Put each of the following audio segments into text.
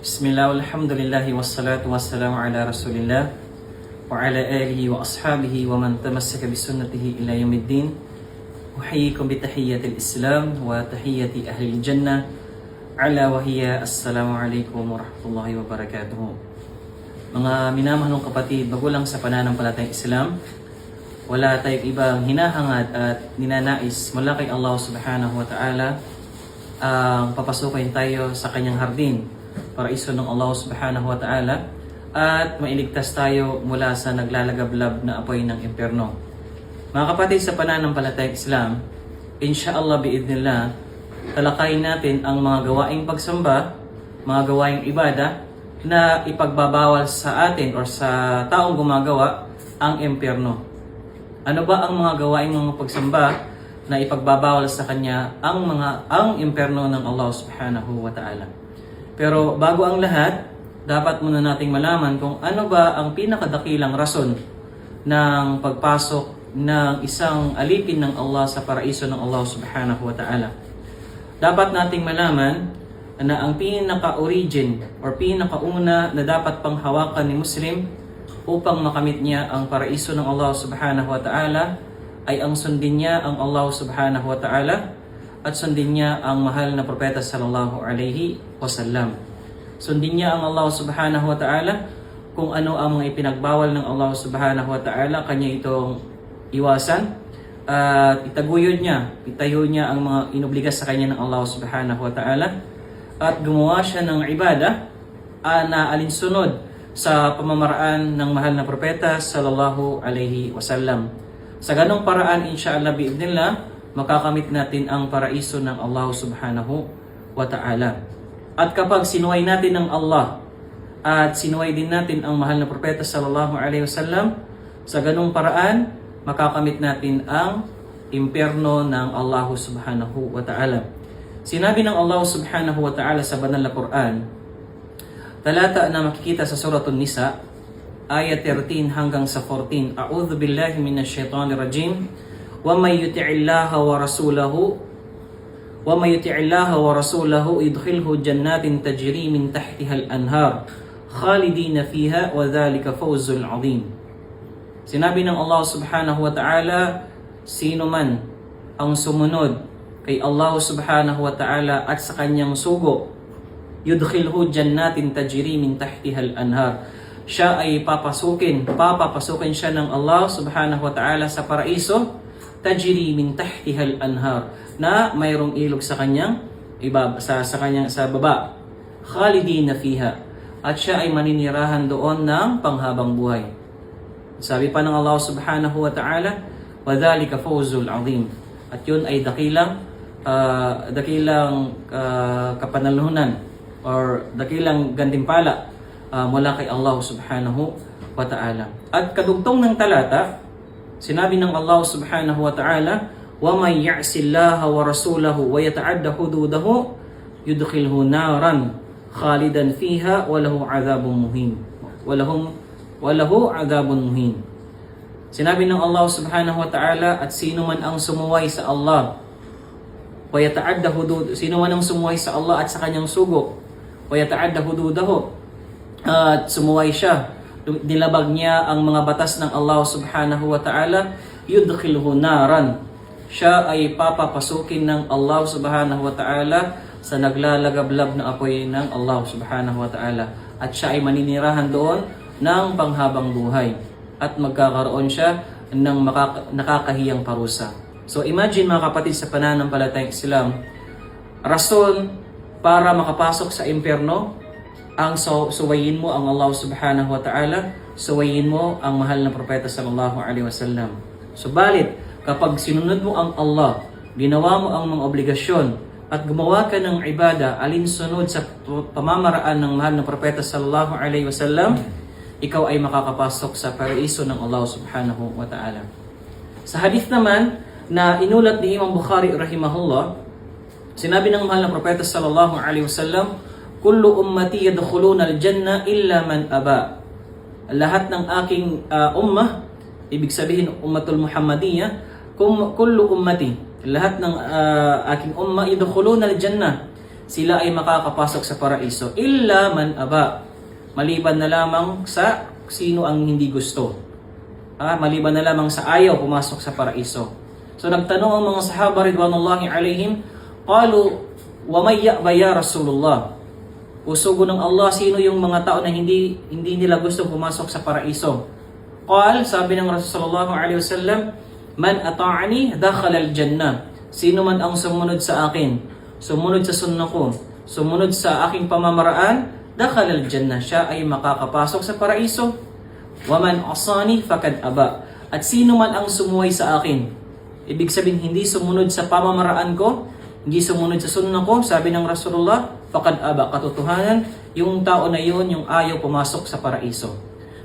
Bismillah, alhamdulillahi wassalatu wassalamu ala rasulillah wa ala alihi wa ashabihi wa man tamassaka bisunnatihi ila yaumiddin. Uhayyikum bitahiyyatil Islam wa tahiyyati ahlil jannah ala wa hiya assalamu alaikum wa rahmatullahi wa barakatuh. Mga minamahal kapatid, magulang sa pananampalatayang Islam, wala tayong ibang hinahangad at ninanais mula kay Allah subhanahu wa ta'ala ang papasukin tayo sa kanyang hardin, paraiso ng Allah subhanahu wa ta'ala, at mailigtas tayo mula sa naglalagablab na apoy ng impyerno. Mga kapatid sa pananampalatayang Islam, insha'Allah biidnillah, talakayin natin ang mga gawaing pagsamba, mga gawaing ibada na ipagbabawal sa atin or sa taong gumagawa ang impyerno. Ano ba ang mga gawaing mga pagsamba na ipagbabawal sa kanya ang impyerno ng Allah subhanahu wa ta'ala? Pero bago ang lahat, dapat muna nating malaman kung ano ba ang pinakadakilang rason ng pagpasok ng isang alipin ng Allah sa paraiso ng Allah subhanahu wa ta'ala. Dapat nating malaman na ang pinaka-origin or pinakauna na dapat panghawakan ni Muslim upang makamit niya ang paraiso ng Allah subhanahu wa ta'ala ay ang sundin niya ang Allah subhanahu wa ta'ala at sundin niya ang mahal na propeta sallallahu alaihi wasallam. Sundin niya ang Allah subhanahu wa ta'ala kung ano ang mga ipinagbawal ng Allah subhanahu wa ta'ala, kanya itong iwasan at itaguyod niya, itayo niya ang mga inobligas sa kanya ng Allah subhanahu wa ta'ala at gumawa siya ng ibada na alinsunod sa pamamaraan ng mahal na propeta sallallahu alaihi wasallam. Sa ganong paraan, insha'Allah bi'idnillah, makakamit natin ang paraiso ng Allah subhanahu wa ta'ala. At kapag sinuway natin ng Allah at sinuway din natin ang mahal na propeta sallallahu alaihi wasallam, sa ganong paraan, makakamit natin ang impyerno ng Allah subhanahu wa ta'ala. Sinabi ng Allah subhanahu wa ta'ala sa banal na Quran, talata na makikita sa Suratul Nisa, ayat 13 hanggang sa 14. A'udhu billahi minasyaitanir rajim. Wa may yuti'illaha wa rasulahu yudkhilhu jannatin tajri min tahtiha al-anhar khalidina fiha wa dhalika fawzul 'azim. Sinabi ng Allah subhanahu wa ta'ala, sino man ang sumunod kay Allah subhanahu wa ta'ala at sa kanyang sugo, yudkhilhu jannatin tajri min tahtiha al-anhar, siya ay papasukin siya ng Allah subhanahu wa ta'ala sa paraiso, tajri min tahtiha al-anhar, na mayroong ilog sa kanyang sa baba, khalidina fiha, at siya ay maninirahan doon ng panghabang buhay. Sabi pa ng Allah subhanahu wa ta'ala, wa dhalika fawzul 'azim, at yun ay dakilang kapanalunan or dakilang gantimpala mula kay Allah subhanahu wa ta'ala. At kadugtong ng talata, sinabi ng Allah subhanahu wa ta'ala, wa may ya'sillaha wa rasulahu wa yata'adda hududahu yudkhilhu naran khalidan fiha wa lahu 'adzabun muhin. Wa lahu 'adzabun muhin. Sinabi ng Allah subhanahu wa ta'ala, at sino man ang sumuway sa Allah wa yata'adda sino man ang sumuway sa Allah at sa kanyang sugo, wa yata'adda hududahu, at sumuway siya, nilabag niya ang mga batas ng Allah subhanahu wa ta'ala, yudkhilhu naran, siya ay papapasukin ng Allah subhanahu wa ta'ala sa naglalagablab na apoy ng Allah subhanahu wa ta'ala, at siya ay maninirahan doon ng panghabang buhay at magkakaroon siya ng nakakahiyang parusa. So imagine mga kapatid sa pananampalatayang Islam, rason para makapasok sa impyerno, ang suwayin mo ang Allah subhanahu wa ta'ala, suwayin mo ang mahal na propeta sallallahu alaihi wasallam. Subalit, kapag sinunod mo ang Allah, ginawa mo ang mga obligasyon, at gumawa ka ng ibada alinsunod sa pamamaraan ng mahal na propeta sallallahu alaihi wasallam, ikaw ay makakapasok sa paraiso ng Allah subhanahu wa ta'ala. Sa hadith naman na inulat ni Imam Bukhari rahimahullah, sinabi ng mahal na propeta sallallahu alaihi wasallam, kullu ummati yadkhuluna al-jannah illa man aba. Lahat ng aking ummah, ibig sabihin ummatul Muhammadiyah, kullu ummati, lahat ng aking ummah yadkhuluna al-jannah, sila ay makakapasok sa paraiso. Illa man aba. Maliban na lamang sa sino ang hindi gusto. Maliban na lamang sa ayaw pumasok sa paraiso. So nagtanong ang mga sahaba ridwanullahi alaihim, qalu wa may ya'ba ya Rasulullah. Usugo ng Allah, sino yung mga tao na hindi nila gusto pumasok sa paraiso? Qal, sabi ng Rasulullah sallallahu alaihi wasallam, man ata'ani dakhala al-jannah. Sino man ang sumunod sa akin, sumunod sa sunna ko, sumunod sa aking pamamaraan, dakhala al-jannah, siya ay makakapasok sa paraiso. Wa man asani fakad aba. At sino man ang sumuway sa akin, ibig sabihin hindi sumunod sa pamamaraan ko, hindi sumunod sa sunna ko, sabi ng Rasulullah, fakad aba, katotohanan, yung tao na yun, yung ayaw pumasok sa paraiso.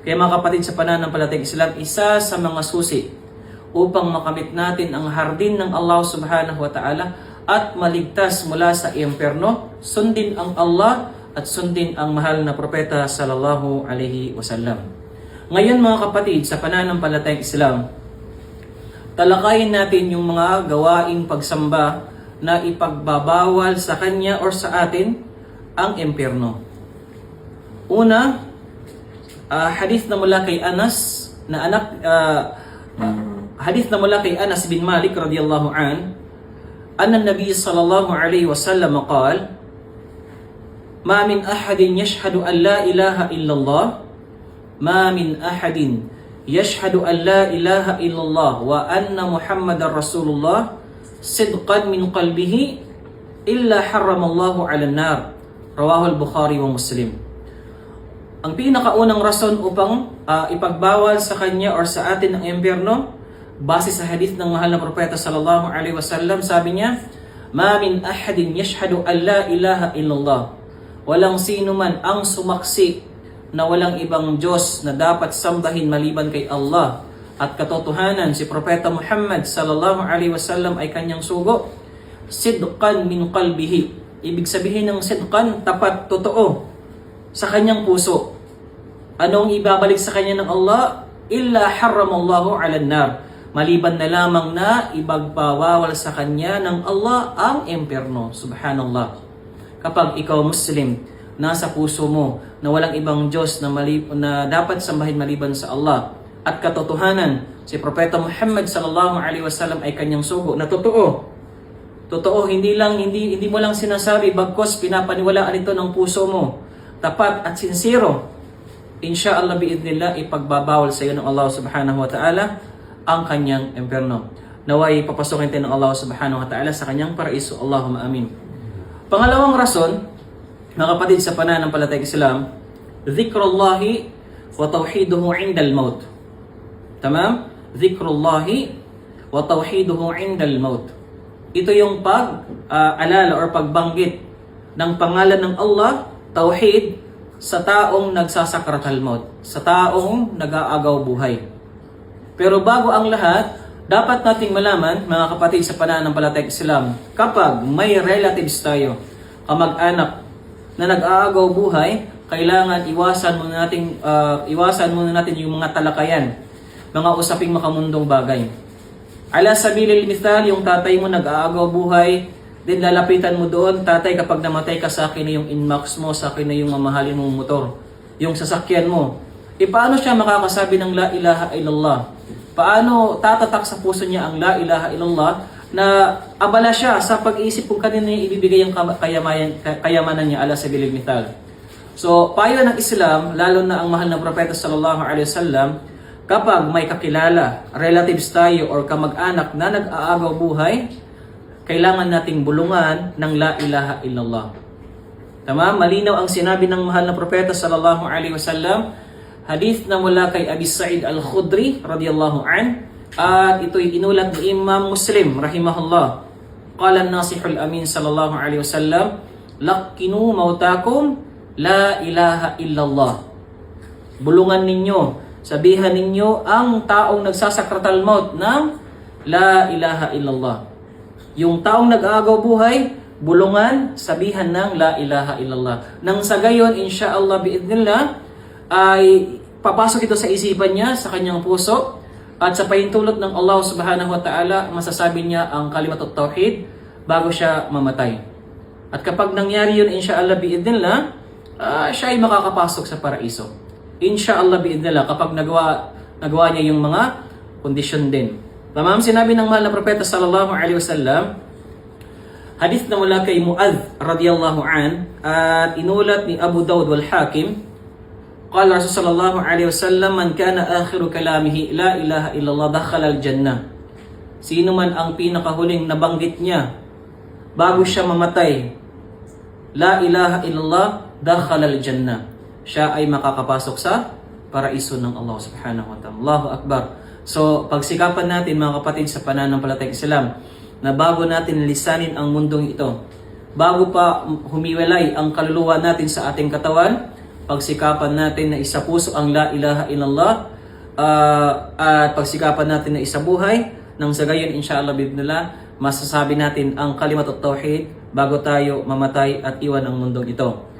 Kaya mga kapatid sa pananampalatayang Islam, isa sa mga susi upang makamit natin ang hardin ng Allah subhanahu wa ta'ala at maligtas mula sa impyerno, sundin ang Allah at sundin ang mahal na propeta sallallahu alaihi wasallam. Ngayon mga kapatid, sa pananampalatayang Islam, talakayin natin yung mga gawaing pagsamba na ipagbabawal sa kanya or sa atin ang impyerno. Una, hadith na mula kay Anas na hadith na mula kay Anas bin Malik radiyallahu an, anna Nabi sallallahu alaihi wasallam qala, ma min ahadin yashhadu an la ilaha illallah, ma min ahadin yashhadu an la ilaha illallah wa anna Muhammadar Rasulullah sidqan min qalbihi illa harramallahu 'ala an-nar. Rawahu al-Bukhari wa Muslim. Ang pinakaunang rason upang ipagbawal sa kanya or sa atin ang impyerno, base sa hadith ng mahal na propeta sallallahu alaihi wasallam, sabi niya, ma min ahadin yashhadu an la ilaha illallah. Walang sino man ang sumaksi na walang ibang Diyos na dapat sambahin maliban kay Allah at katotohanan si propeta Muhammad sallallahu alaihi wasallam ay kanyang sugo, sidqan min qalbihi. Ibig sabihin ng sidqan, tapat, totoo sa kanyang puso. Anong ibabalik sa kanya ng Allah? Illa harramallahu 'alan nar. Maliban na lamang na ibagbawal sa kanya ng Allah ang impyerno. Subhanallah. Kapag ikaw Muslim, nasa puso mo na walang ibang Diyos na dapat sambahin maliban sa Allah at katotohanan si propeta Muhammad sallallahu alaihi wasallam ay kanyang sugo na totoo. Totoo, hindi mo lang sinasabi, bagkos pinapaniwalaan ito ng puso mo. Tapat at sincero. Insyaallah biidnillah, ipagbabawal sa iyo ng Allah subhanahu wa ta'ala ang kanyang impyerno. Naway papasokin tayo ng Allah subhanahu wa ta'ala sa kanyang paraiso. Allahumma amin. Pangalawang rason, mga kapatid sa pananampalatayang Islam, dhikrullahi wa tawhiduhu indal maut. Tamam? Dhikrullahi wa tawhiduhu indal maut. Ito yung pag-alala or pagbanggit ng pangalan ng Allah, tawhid, sa taong nagsasakratal maut, sa taong nag-aagaw buhay. Pero bago ang lahat, dapat nating malaman, mga kapatid sa pananampalatayang Islam, kapag may relatives tayo, kamag-anak na nag-aagaw buhay, kailangan iwasan muna natin yung mga talakayan, mga usaping makamundong bagay. Ala sabilil mithal, yung tatay mo nag-aagaw buhay, then lalapitan mo doon, tatay, kapag namatay ka, sa akin na yung inmax mo, sa akin na yung mamahalin mong motor, yung sasakyan mo. Paano siya makakasabi ng la ilaha illallah? Paano tatatak sa puso niya ang la ilaha illallah na abala siya sa pag-iisip kung kanina niya ibibigay ang kayamanan niya, ala sabilil mithal. So, payo ng Islam, lalo na ang mahal na propeta sallallahu alaihi wasallam, kapag may kakilala, relatives tayo or kamag-anak na nag-aagaw buhay, kailangan nating bulungan ng la ilaha illallah. Tama? Malinaw ang sinabi ng mahal na propeta sallallahu alaihi wasallam, hadith na mula kay Abi Sa'id Al-Khudri radiyallahu an, at ito'y inulat ni Imam Muslim rahimahullah. Qala an-nasihul amin sallallahu alaihi wasallam, laqinu mautakum la ilaha illallah. Bulungan ninyo, sabihan ninyo ang taong nagsasakratal maut ng la ilaha illallah. Yung taong nag-aagaw buhay, bulungan, sabihan ng la ilaha illallah. Nang sa gayon, insyaallah biidnillah, ay papasok ito sa isipan niya, sa kanyang puso, at sa pahintulot ng Allah subhanahu wa ta'ala, masasabi niya ang kalimatut tawhid bago siya mamatay. At kapag nangyari yun, insha'Allah biidnillah, siya ay makakapasok sa paraiso. Insha'Allah biidnillah, kapag nagawa niya yung mga kondisyon din. Tamam, sinabi ng mahal na propeta sallallahu alaihi wasallam, hadith na mula kay Muadh radiyallahu an, at inulat ni Abu Dawud wal Hakim, qala Rasul sallallahu alaihi wasallam, man kana akhiru kalamihi la ilaha illallah dakhala al-jannah. Sino man ang pinakahuling nabanggit niya bago siya mamatay, la ilaha illallah dakhala al-jannah, siya ay makakapasok sa paraiso ng Allah subhanahu wa ta'ala. Allahu Akbar. So, pagsikapan natin mga kapatid sa pananampalatayang Islam, na bago natin lisanin ang mundong ito, bago pa humiwalay ang kaluluwa natin sa ating katawan, pagsikapan natin na isapuso ang la ilaha illallah, at pagsikapan natin na isabuhay, nang sa gayon insha'Allah bidnillah, masasabi natin ang kalimat at tauhid bago tayo mamatay at iwan ang mundong ito.